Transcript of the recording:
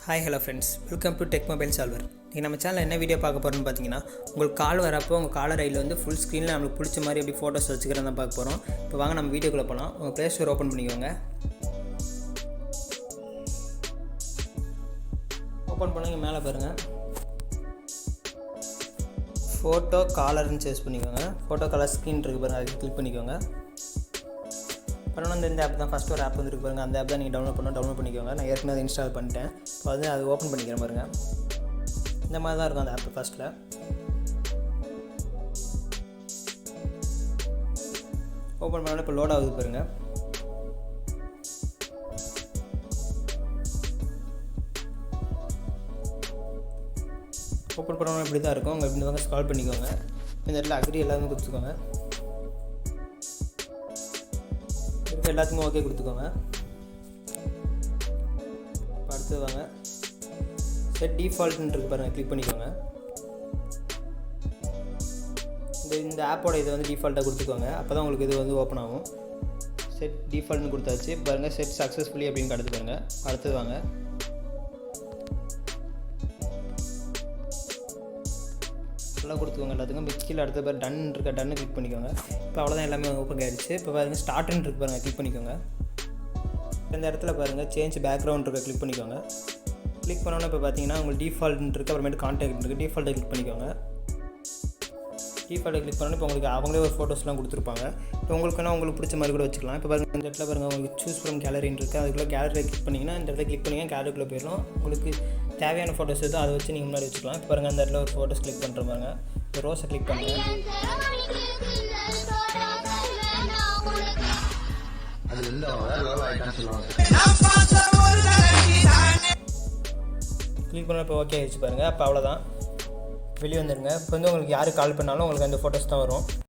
Hi hello friends, welcome to tech mobile solver. நீங்கள் நம்ம சேனலில் என்ன வீடியோ பார்க்க போகிறோம்னு பார்த்தீங்கன்னா, உங்களுக்கு கால் வரப்போ உங்கள் காலர் ஐடியில் வந்து ஃபுல் ஸ்க்ரீனில் நம்மளுக்கு பிடிச்ச மாதிரி எப்படி ஃபோட்டோஸ் வச்சுக்கிறதா பார்க்க போகிறோம். இப்போ வாங்க நம்ம வீடியோக்குள்ளே போகலாம். உங்கள் ப்ளே ஸ்டோர் ஓப்பன் பண்ணிக்கோங்க. ஓப்பன் பண்ணிங்க மேலே பாருங்கள், ஃபோட்டோ காலர்னு சர்ச் பண்ணிக்கோங்க. ஃபோட்டோ காலர் ஸ்க்ரீன் இருக்குது பாருங்கள், அதுக்கு கிளிக் பண்ணிக்கோங்க. அப்புறம் இந்த ஆப் தான் ஃபஸ்ட்டு ஒரு ஆப் வந்துருக்கு பாருங்கள். அந்த ஆப் தான் நீங்கள் டவுன்லோட் பண்ணிக்கோங்க. நான் ஏற்கனவே அதை இன்ஸ்டால் பண்ணிட்டேன். இப்போ அது ஓப்பன் பண்ணிக்கிறேன் பாருங்கள். இந்த மாதிரி தான் இருக்கும் அந்த ஆப். ஃபஸ்ட்டில் ஓப்பன் பண்ணாலும் இப்போ லோட் ஆகுது பாருங்கள். ஓப்பன் பண்ணாலும் இப்படி தான் இருக்கும். உங்கள் இப்படி வாங்க ஸ்க்ரால் பண்ணிக்கோங்க. இந்த இடத்துல அக்ரி எல்லாமே கொடுத்துக்கோங்க. எல்லாத்துக்கும் ஓகே கொடுத்துக்கோங்க. இப்போ அடுத்தது வாங்க, செட் டிஃபால்ட்னு இருக்கு பாருங்கள், கிளிக் பண்ணிக்கோங்க. இந்த ஆப்போட இதை வந்து டிஃபால்ட்டாக கொடுத்துக்கோங்க. அப்போ தான் உங்களுக்கு இது வந்து ஓப்பன் ஆகும். செட் டிஃபால்ட்னு கொடுத்தாச்சு பாருங்கள். செட் சக்ஸஸ்ஃபுல்லி அப்படின்னு அடுத்து பாருங்கள். அடுத்தது வாங்க, ஃபுல்லாக கொடுத்துக்கோங்க எல்லாத்துக்கும். கீழே அடுத்த பேர் டன் இருக்க டன்னு கிளிக் பண்ணிக்கோங்க. இப்போ அவ்வளோதான், எல்லாமே ஓப்பன் ஆகிடுச்சு. இப்போ பாருங்கள் ஸ்டார்ட்னு இருக்கு பாருங்கள், கிளிக் பண்ணிக்கோங்க. இந்த இடத்துல பாருங்கள் சேஞ்ச் பேக்ரவுண்ட் இருக்க கிளிக் பண்ணிக்கோங்க. கிளிக் பண்ணோன்னா இப்போ பார்த்தீங்கன்னா உங்களுக்கு டிஃபால்ட்னு இருக்குது, அப்புறமேட்டு கான்டாக்ட் இருக்குது. டிஃபால்ட்டை கிளிக் பண்ணிக்கோங்க. டிஃபால்ட்டை கிளிக் பண்ணோன்னா இப்போ உங்களுக்கு அவங்களே ஒரு ஃபோட்டோஸ்லாம் கொடுத்துருப்பாங்க. இப்போ உங்களுக்கு பிடிச்ச மாதிரி கூட வச்சுக்கலாம். இப்போ பாருங்கள் இந்த இடத்துல பாருங்கள் உங்களுக்கு சூஸ் ஃப்ரம் கேலரின்னு இருக்குது. அதுக்குள்ளே கேலரியை கிளிக் பண்ணிங்கன்னா இந்த இடத்துல கிளிக் பண்ணிங்கன்னா கேலரிக்குள்ளே போயிடும். உங்களுக்கு தேவையான ஃபோட்டோஸ் எதுவும் அதை வச்சு நீங்கள் முன்னாடி வச்சுக்கலாம். இப்போ பாருங்கள் அந்த இடத்துல ஒரு ஃபோட்டோஸ் கிளிக் பண்ணுற பாருங்க. இப்போ ரோஸை கிளிக் பண்ணுங்கள். கிளிக் பண்ண இப்போ ஓகே ஆகிடுச்சு பாருங்கள். அப்போ அவ்வளோதான், வெளியே வந்துடுங்க. இப்போ வந்து உங்களுக்கு யார் கால் பண்ணாலும் உங்களுக்கு அந்த ஃபோட்டோஸ் தான் வரும்.